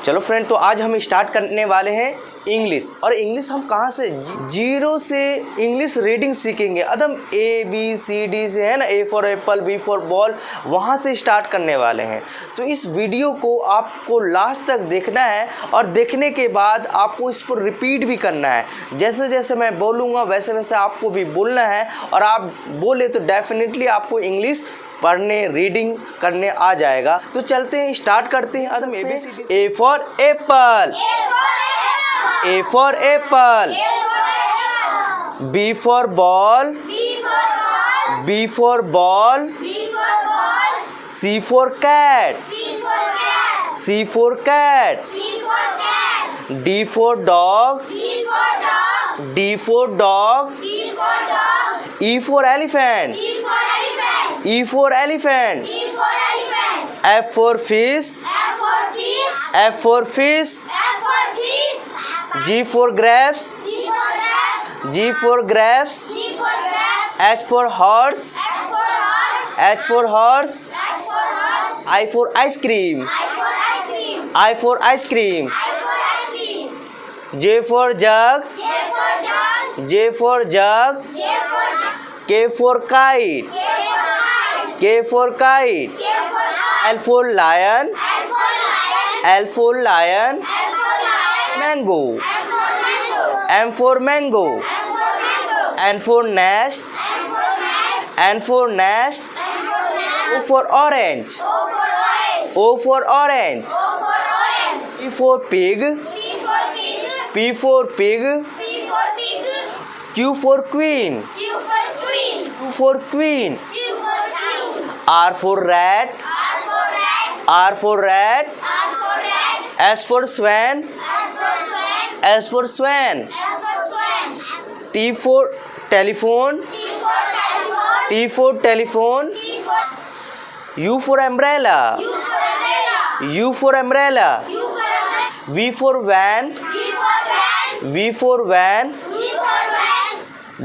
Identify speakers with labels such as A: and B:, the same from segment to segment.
A: चलो फ्रेंड, तो आज हम स्टार्ट करने वाले हैं इंग्लिश। और इंग्लिश हम कहाँ से, जीरो से इंग्लिश रीडिंग सीखेंगे। एकदम ABCD से, है ना, A for apple, B for ball, वहाँ से स्टार्ट करने वाले हैं। तो इस वीडियो को आपको लास्ट तक देखना है और देखने के बाद आपको इस पर रिपीट भी करना है। जैसे जैसे मैं बोलूँगा वैसे वैसे आपको भी बोलना है, और आप बोले तो डेफिनेटली आपको इंग्लिश पढ़ने, रीडिंग करने आ जाएगा। तो चलते हैं, स्टार्ट करते हैं। A for apple, A for apple, B for ball, B for ball, C for cat, C for cat, D for dog, D for dog, E for elephant, E for elephant, F for fish, F for fish, G for grapes, G for grapes, H for horse, H for horse, I for ice cream, I for ice cream, J for jug, J for jug, K for kite, K for kite, L for lion, L for lion, mango, M for mango, N for nest, N for nest, O for orange, O for orange, P for pig, P for pig, Q for queen, Q for queen, R for rat, R for rat, S for swan, S for swan, T for telephone, T for telephone, U for umbrella, U for umbrella, V for van, V for van,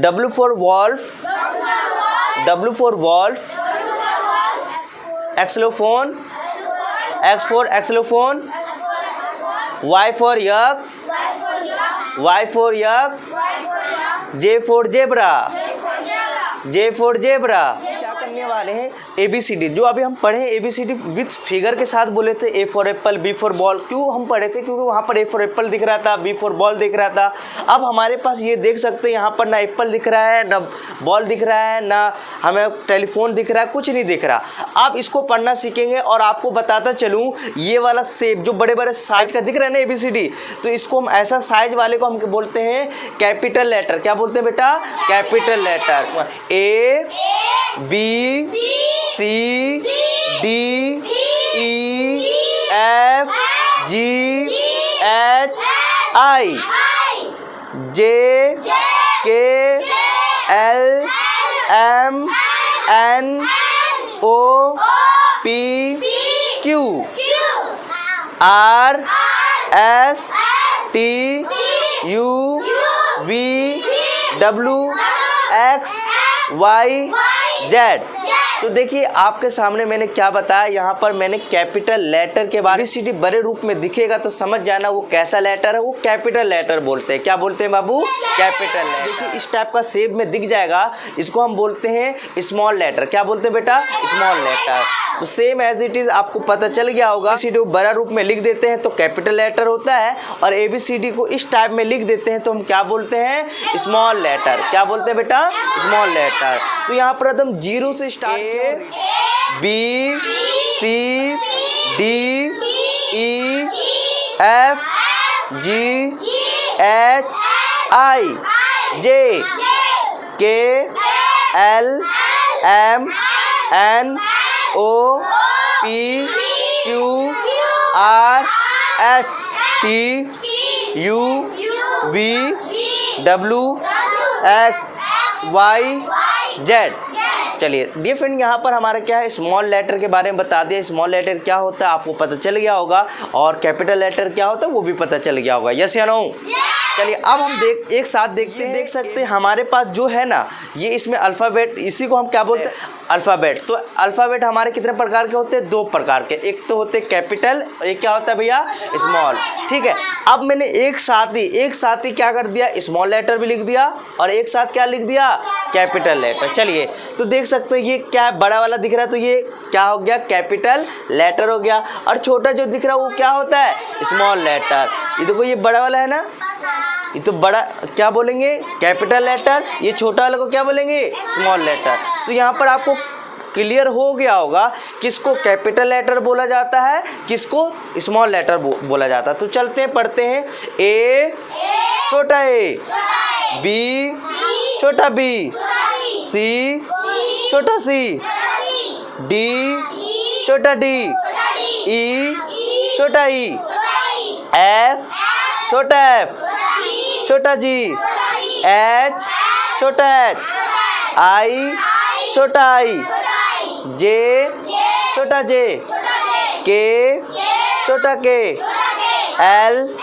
A: W for wolf, W for wolf, xylophone, X for xylophone, Y for yak, Y for yak, J for zebra, J for zebra। क्या करने वाले हैं, ABCD जो अभी हम पढ़े ABCD with figure के साथ बोले थे। A for apple, B for ball क्यों हम पढ़े थे, क्योंकि वहाँ पर A फॉर एप्पल दिख रहा था, B फॉर बॉल दिख रहा था। अब हमारे पास ये देख सकते हैं, यहाँ पर ना एप्पल दिख रहा है, ना बॉल दिख रहा है, ना हमें टेलीफोन दिख रहा है, कुछ नहीं दिख रहा। अब इसको पढ़ना सीखेंगे और आपको बताता चलूँ, ये वाला शेप जो बड़े बड़े साइज का दिख रहा है ना ABCD, तो इसको हम ऐसा साइज वाले को हम बोलते हैं कैपिटल लेटर। क्या बोलते हैं बेटा, capital letter. A B C D E F G H I J K L M N O P Q R S T U V W X Y Z। तो देखिए आपके सामने मैंने क्या बताया, यहाँ पर मैंने कैपिटल लेटर के बारे में ABCD बड़े रूप में दिखेगा तो समझ जाना वो कैसा लेटर है, वो कैपिटल लेटर बोलते हैं। क्या बोलते हैं बाबू, कैपिटल लेटर। देखिए इस टाइप का शेप में दिख जाएगा, इसको हम बोलते हैं स्मॉल लेटर। क्या बोलते हैं बेटा, स्मॉल लेटर। तो सेम एज इट इज आपको पता चल गया होगा, ABCD को बड़ा रूप में लिख देते हैं तो कैपिटल लेटर होता है, और ABCD को इस टाइप में लिख देते हैं तो हम क्या बोलते हैं, स्मॉल लेटर। क्या बोलते हैं बेटा, स्मॉल लेटर। तो यहाँ पर एकदम जीरो से start, B C D E F G H I J K L M N O P Q R S T U V W X Y Z। चलिए डियर फ्रेंड, यहाँ पर हमारा क्या है, स्मॉल लेटर के बारे में बता दिया। स्मॉल लेटर क्या होता है आपको पता चल गया होगा, और कैपिटल लेटर क्या होता है वो भी पता चल गया होगा। यस या नो? चलिए अब हम एक साथ देखते हैं। देख सकते हैं हमारे पास जो है ना, ये इसमें अल्फ़ाबेट, इसी को हम क्या बोलते हैं, अल्फ़ाबेट। तो अल्फ़ाबेट हमारे कितने प्रकार के होते हैं, 2 प्रकार के। एक तो होते हैं कैपिटल और एक क्या होता है भैया, स्मॉल। ठीक है, अब मैंने एक साथ ही क्या कर दिया, स्मॉल लेटर भी लिख दिया और एक साथ क्या लिख दिया, कैपिटल लेटर। चलिए तो देख सकते हैं ये क्या है, बड़ा वाला दिख रहा है तो ये क्या हो गया, कैपिटल लेटर हो गया। और छोटा जो दिख रहा है वो क्या होता है, स्मॉल लेटर। ये देखो ये बड़ा वाला है ना, ये तो बड़ा क्या बोलेंगे, कैपिटल लेटर। ये छोटा वाले को क्या बोलेंगे, स्मॉल लेटर। तो यहाँ पर आपको क्लियर हो गया होगा किसको कैपिटल लेटर बोला जाता है, किसको स्मॉल लेटर बोला जाता है। तो चलते हैं पढ़ते हैं। ए छोटा ए, बी छोटा बी, सी छोटा सी, डी छोटा डी, ई छोटा ई, एफ छोटा एफ, छोटा जी, एच छोटा एच, आई छोटा आई, जे छोटा जे, के छोटा के, एल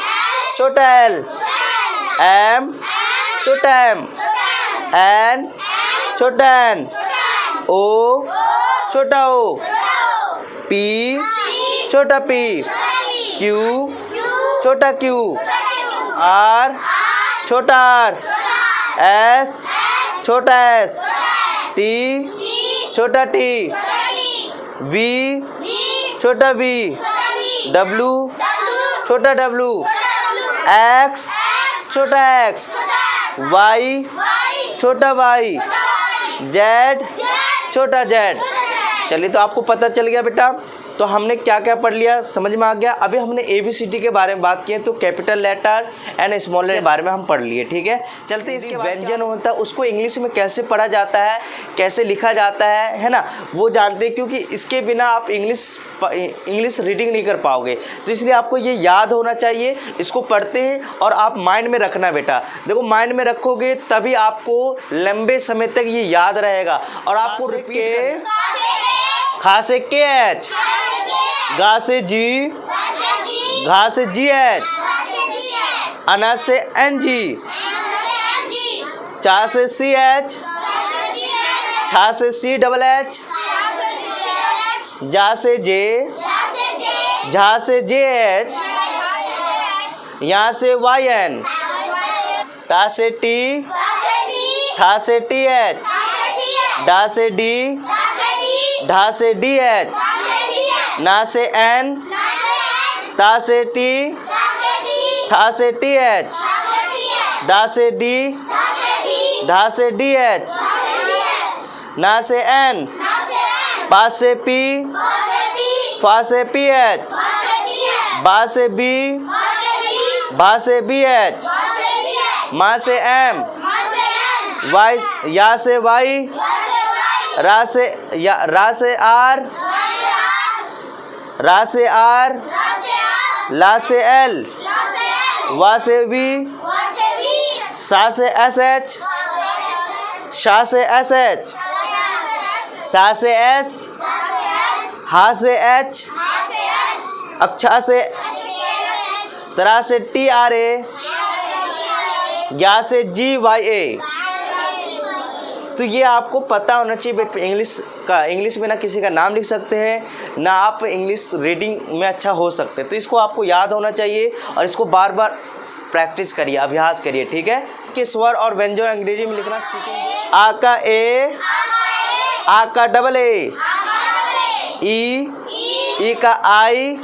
A: छोटा एल, एम छोटा एम, एन छोटा एन, ओ छोटा ओ, पी छोटा पी, क्यू छोटा क्यू, आर छोटा आर, एस छोटा एस, टी छोटा टी, वी छोटा वी, डब्लू छोटा डब्लू, एक्स छोटा एक्स, वाई छोटा वाई, जेड छोटा जेड। चलिए तो आपको पता चल गया बेटा, तो हमने क्या क्या पढ़ लिया, समझ में आ गया। अभी हमने ABCD के बारे में बात की है, तो capital letter and small letter के बारे में हम पढ़ लिए। ठीक है, चलते इसके व्यंजन होता है उसको इंग्लिश में कैसे पढ़ा जाता है, कैसे लिखा जाता है ना, वो जानते हैं। क्योंकि इसके बिना आप इंग्लिश रीडिंग नहीं कर पाओगे, तो इसलिए आपको ये याद होना चाहिए। इसको पढ़ते हैं और आप माइंड में रखना बेटा। देखो माइंड में रखोगे तभी आपको लंबे समय तक ये याद रहेगा। और आपको रिपीट, खा से के एच, गा से जी, घा से जी एच, अना से एन जी, चा से सी एच, छा से सी डबल एच, जा से जे, झा से जे एच, यहाँ से वाई एन, ता से टी, ठा से टी एच, डा से डी, ढा से डी एच, ना से एन, ता से टी, ठा से टी एच, दा से डी, ढा से डी एच, ना से एन, पा से पी, फा से पी एच, बा से बी, भा से बी एच, मा से एम, वाई या से वाई, रा से आर, रा से आर, ला से एल, वा से वी, सा से एस एच, शा से एस एच, सा से एस, हा से एच, अक्षा से, तरा से टी आर ए, या से जी वाई ए। तो ये आपको पता होना चाहिए बेटा। इंग्लिश में ना किसी का नाम लिख सकते हैं, ना आप इंग्लिश रीडिंग में अच्छा हो सकते हैं। तो इसको आपको याद होना चाहिए और इसको बार बार प्रैक्टिस करिए, अभ्यास करिए। ठीक है, कि स्वर और व्यंजन अंग्रेजी में लिखना सीखेंगे। आ का ए, आ का डबल ए, ई का आई,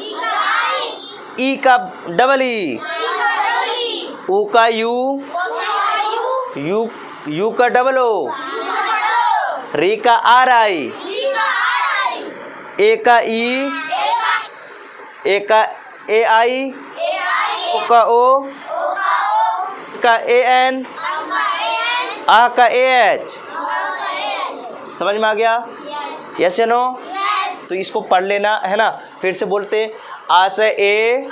A: ई का डबल ई, ऊ का यू, यू का डबल ओ, री का आर आई, ए का ई, ए का ए आई, ओ का ओ, का ए एन, आ का ए एच। समझ में आ गया? यस या नो? तो इसको पढ़ लेना है ना। फिर से बोलते, आ से ए,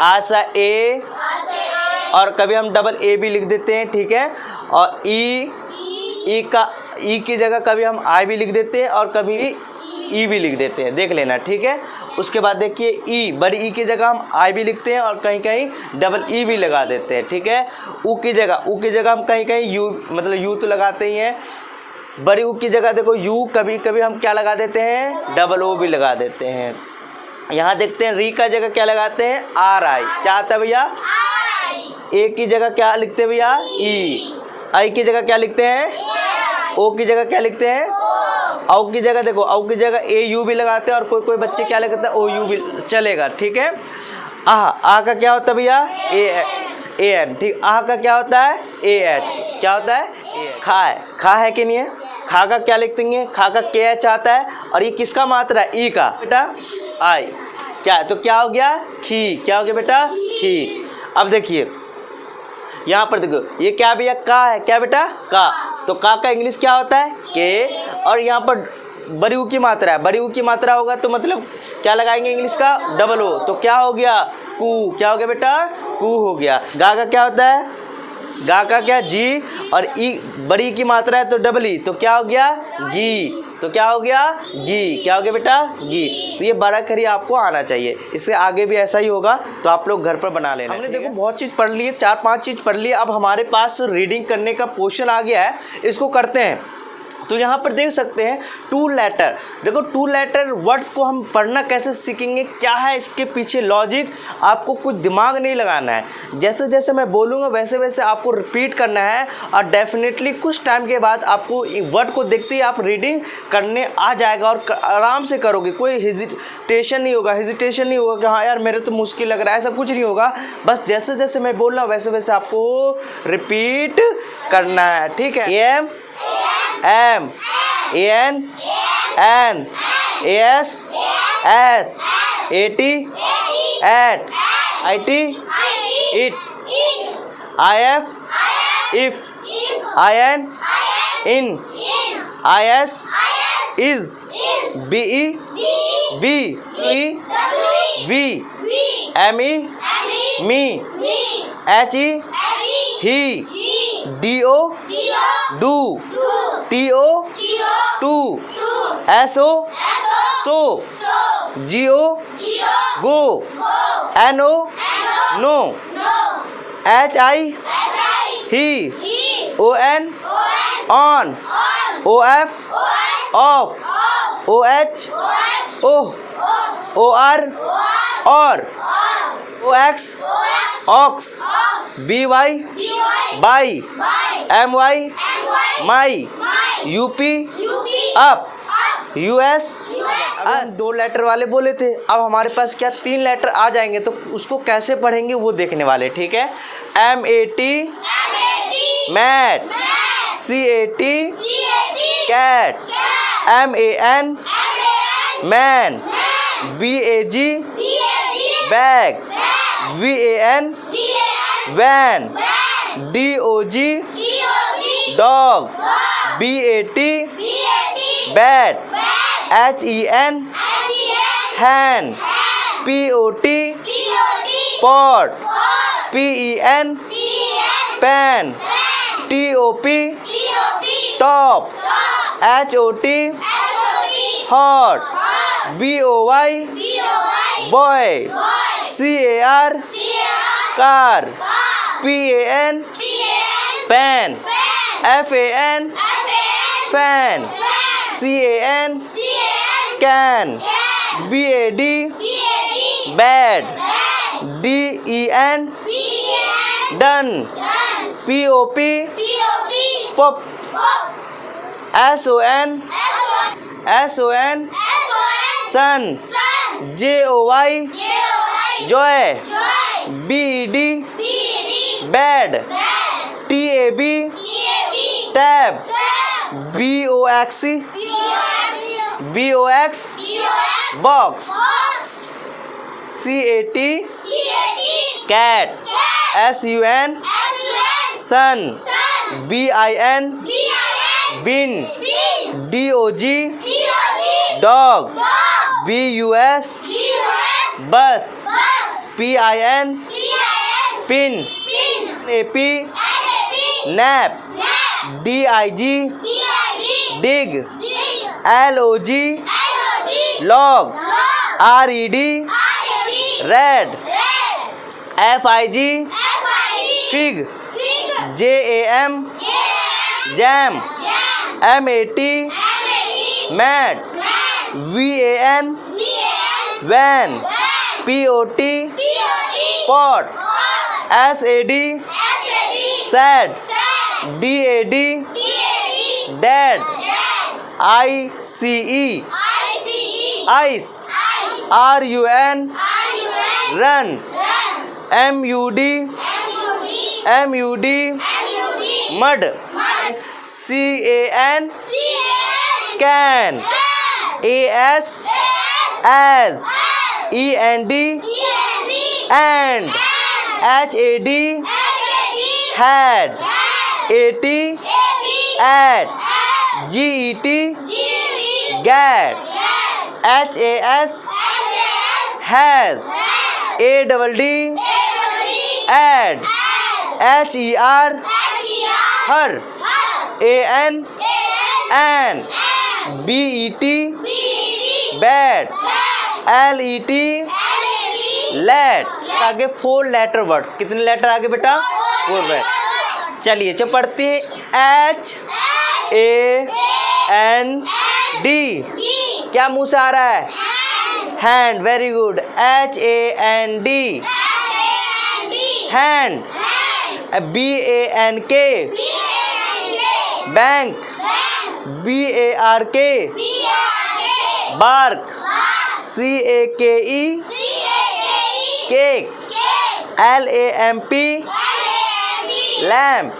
A: आ से ए, और कभी हम डबल ए भी लिख देते हैं। ठीक है, और ई की जगह कभी हम आई भी लिख देते हैं और कभी ई भी लिख देते हैं, देख लेना। ठीक है, उसके बाद देखिए ई, बड़ी ई की जगह हम आई भी लिखते हैं और कहीं कहीं डबल ई भी लगा देते हैं, ठीक है। ऊ की जगह हम कहीं कहीं यू, मतलब यू तो लगाते ही हैं। बड़ी ऊ की जगह देखो यू, कभी कभी हम क्या लगा देते हैं, डबल ओ भी लगा देते हैं। यहाँ देखते हैं री का जगह क्या लगाते हैं, आर आई। क्या आता है भैया, ए की जगह क्या लिखते हैं भैया, ई। आई की जगह क्या लिखते हैं, ओ की जगह क्या लिखते हैं, औ की जगह देखो, औ की जगह ए यू भी लगाते हैं और कोई बच्चे क्या लगाते हैं, ओ यू भी चलेगा, ठीक है। आ का क्या होता है भैया, ए एन, ठीक। आ का क्या होता है, ए एच। क्या होता है, खा है कि नहीं है। खा का क्या लिखते हैं, खा का के एच आता है और ये किसका मात्रा है, ई का बेटा, आई। क्या, तो क्या हो गया, खी। क्या हो गया बेटा, खी। अब देखिए यहाँ पर देखो ये क्या भैया, का है, क्या बेटा, का। तो का इंग्लिश क्या होता है, के। और यहाँ पर बड़ी ऊ की मात्रा है, बड़ी ऊ की मात्रा होगा तो मतलब क्या लगाएंगे इंग्लिश का, डबल ओ। तो क्या हो गया, कू। क्या हो गया बेटा, कू हो गया। गा का क्या होता है, गा का क्या, जी। और ई, बड़ी की मात्रा है तो डबल ई, तो क्या हो गया, गी। तो क्या हो गया, गी। क्या हो गया बेटा, गी। तो ये 12 खरी आपको आना चाहिए, इससे आगे भी ऐसा ही होगा, तो आप लोग घर पर बना लेना। हमने देखो बहुत चीज़ पढ़ ली है, 4-5 चीज़ पढ़ ली है। अब हमारे पास रीडिंग करने का पोर्शन आ गया है, इसको करते हैं। तो यहाँ पर देख सकते हैं टू लेटर। देखो टू लेटर वर्ड्स को हम पढ़ना कैसे सीखेंगे, क्या है इसके पीछे लॉजिक, आपको कुछ दिमाग नहीं लगाना है। जैसे जैसे मैं बोलूँगा वैसे वैसे आपको रिपीट करना है और डेफिनेटली कुछ टाइम के बाद आपको वर्ड को देखते ही आप रीडिंग करने आ जाएगा और आराम से करोगे। कोई हेजिटेशन नहीं होगा कि हाँ यार मेरे तो मुश्किल लग रहा है, ऐसा कुछ नहीं होगा। बस जैसे जैसे मैं बोल रहा हूँ वैसे वैसे आपको रिपीट करना है, ठीक है। M M, N N, S S, AT at, IT it, IF if, IN in, IS is, BE be, we, ME me, HE he, DO do, TO to, SO so, GO go, NO no, HI he, ON on, OF of, OH oh, OR or, OX ox, BY by, MY my, UP up, US. हम 2 letter वाले बोले थे, अब हमारे पास क्या 3 letter आ जाएंगे, तो उसको कैसे पढ़ेंगे वो देखने वाले, ठीक है। MAT mat, CAT cat, MAN man, BAG bag, VAN van, DOG dog, BAT bat, HEN hen, POT pot, PEN pen, TOP top, HOT hot, BOY boy, CAR car, PAN pan, FAN fan, CAN can, BAD bad, DEN den, POP pop, SON son, JOY joy, BED bed, TAB tab, BOX box, CAT cat, SUN sun, BIN bin, DOG dog, BUS bus, PIN pin, NAP nap, DIG dig, LOG log, RED red. FIG fig. JAM jam. MAT mat. VAN van. POT pot. SAD sad. DAD dad. ICE ice. RUN run. MUD mud. CAN can. AS as. END and. HAD had. AT at. GET get. HAS has. ADD add. HER her. AN BET bad. LET let. आगे 4 letter word. कितने letter आगे बेटा? 4 word. चलिए जो पढ़ते हैं HAND. क्या मुंह से आ रहा है? Hand. Very good. HAND hand. BANK bank. BARK bark. CAKE cake. LAMP lamp.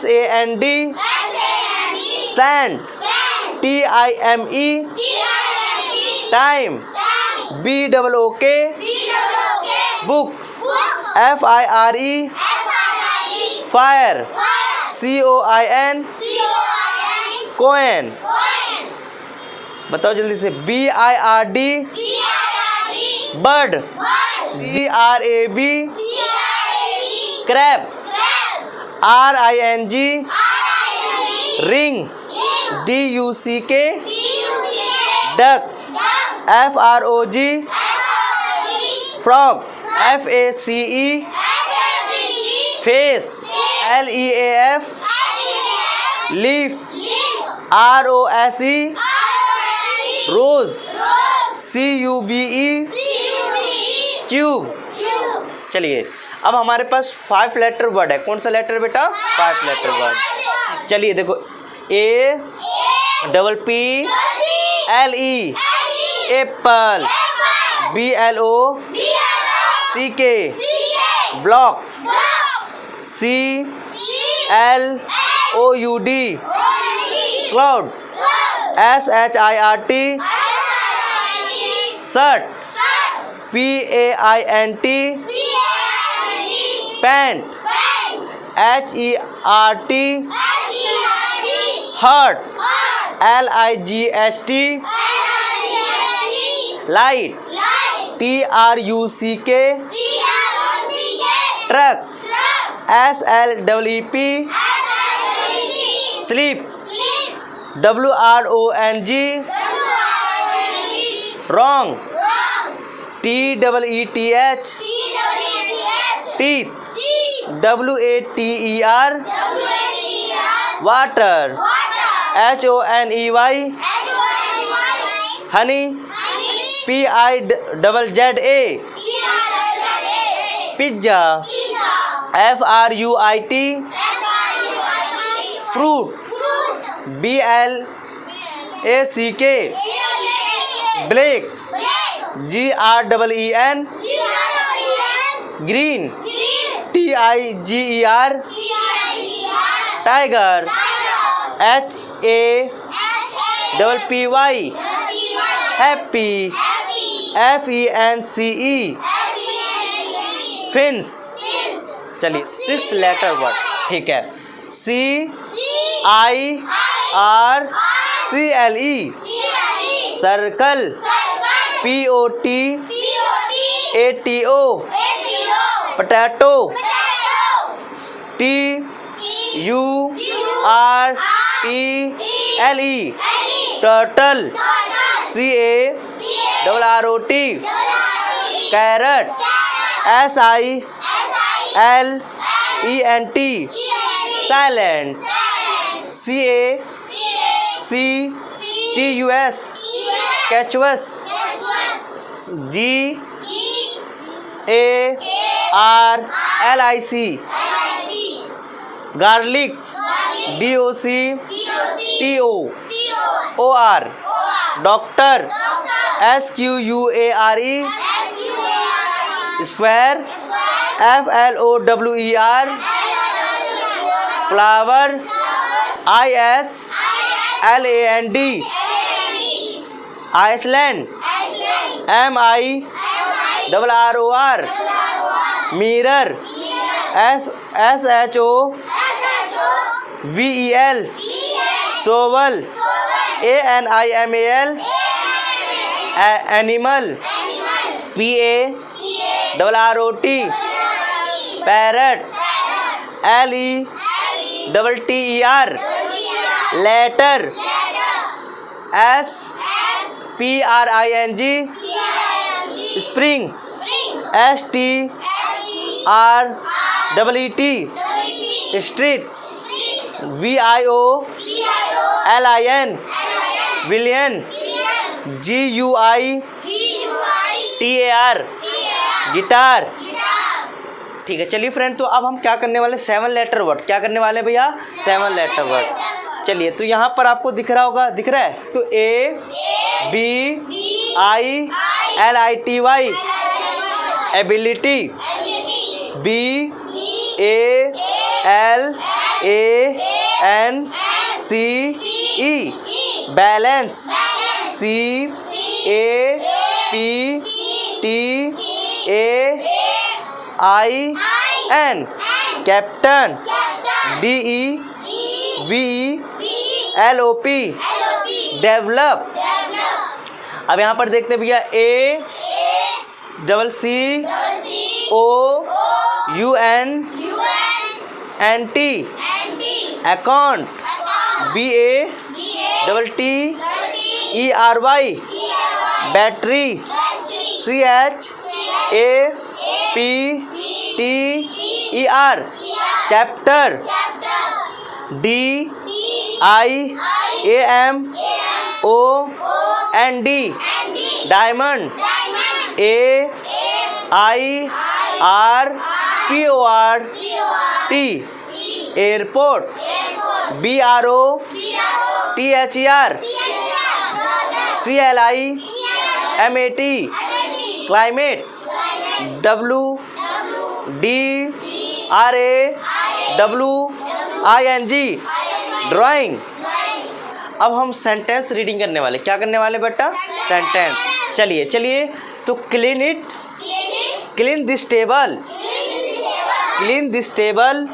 A: SAND sand. TIME time. BOOK book. FIRE fire. COIN coin. बताओ जल्दी से. BIRD bird. CRAB crab. RING ring. DUCK duck. FROG frog. FACE face. LEAF leaf. ROSE rose. CUBE cube. चलिए अब हमारे पास 5 letter word है. कौन सा letter बेटा? 5 लेटर वर्ड. चलिए देखो. APPLE apple. BLOCK block. CLOUD cloud. SHIRT shirt. PAINT paint. HERT hurt. LIGHT light. TRUCK truck. SLEP sleep. WRONG wrong. TEETH teeth. WATER water. HONEY honey. PIZZA pizza. FRUIT fruit. BLACK black. GREEN green. TIGER tiger. HAPPY happy. FENCE fence. चलिए 6 letter word. ठीक है. CIRCLE circle. POTATO potato. TURTLE turtle. CACE double R O T, carrot, SILENT, silent, CACTUS, cactus, GARLIC, garlic, DOCTOR, doctor, SQUARE, square, FLOWER, flower, ISLAND, island, MIRROR, mirror, SHOVEL, shovel, ANIMAL, animal, PARROT, parrot, LETTER, letter, SPRING, spring, STREET, street, VIOLIN, violin, GUITAR, guitar. ठीक है, चलिए friend, तो अब हम क्या करने वाले, 7 letter word. क्या करने वाले भैया? 7 लेटर वर्ड। चलिए, तो यहाँ पर आपको दिख रहा होगा, दिख रहा है? तो ABILITY, ability, BALANCE, balance, CAPTAIN, captain, DEVELOP, develop. अब यहाँ पर देखते हैं भैया, ACCOUNT, account, BATTERY, battery, CHAPTER, chapter, DIAMOND, diamond, AIRPORT, airport, BROTHER, CLIMAT, climate, WDRAWING, drawing. अब हम सेंटेंस रीडिंग करने वाले। क्या करने वाले बेटा? सेंटेंस। चलिए, तो clean it, clean this table, clean this table,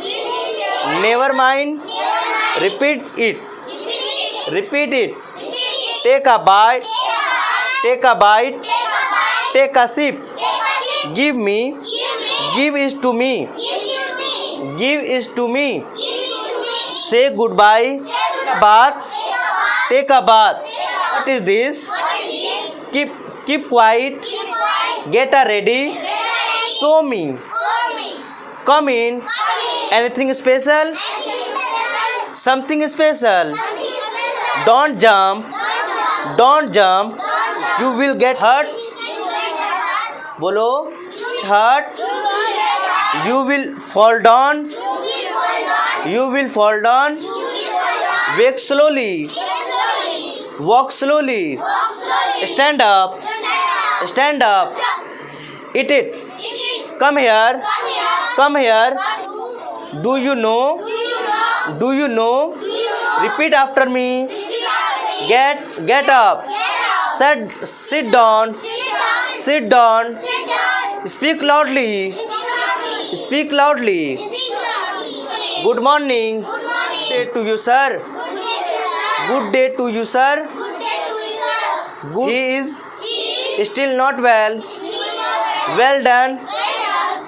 A: never mind, repeat it, take a bite, take a sip, give me, give is to me, say good bye, बात, take a bath, what is this, keep quiet, get a ready, show me, come in, anything special, something special, don't jump, you will get hurt, बोलो, hurt, you will fall down, wake slowly, walk slowly, stand up, eat it, come here, do you know, repeat after me, get up, sit down, speak loudly, good morning, day to you sir, good day to you sir, he is still not well, well done,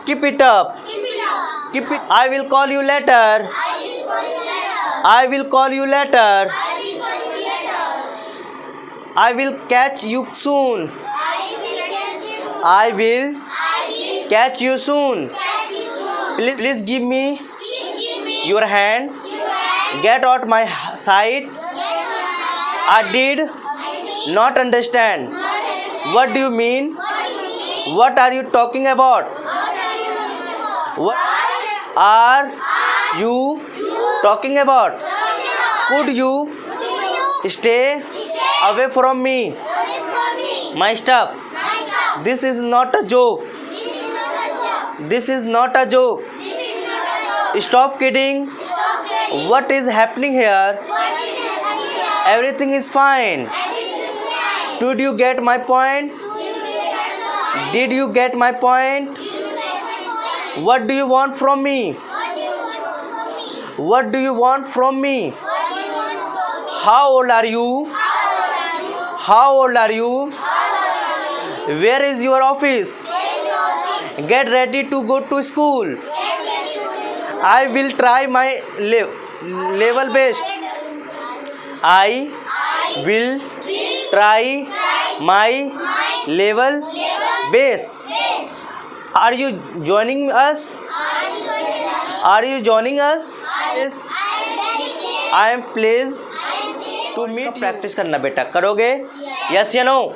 A: keep it up, I will call you later, I will catch you soon, I will catch you soon. Please give me your hand. Get out my sight. I did not understand. What do you mean? What are you talking about? What are you talking about? Could you stay away from me? My stuff. This is not a joke. This is not a joke. Stop kidding. What is happening here? Everything is fine. Did you get my point? Did you get my point? What do you want from me? What do you want from me? How old are you? How old are you? Where is your office? Get ready to go to school. I will try my level best. I will try my level best. Are you joining us? Are you joining us? Yes. I am pleased to meet you. Practice करना बेटा, करोगे? Yes या no?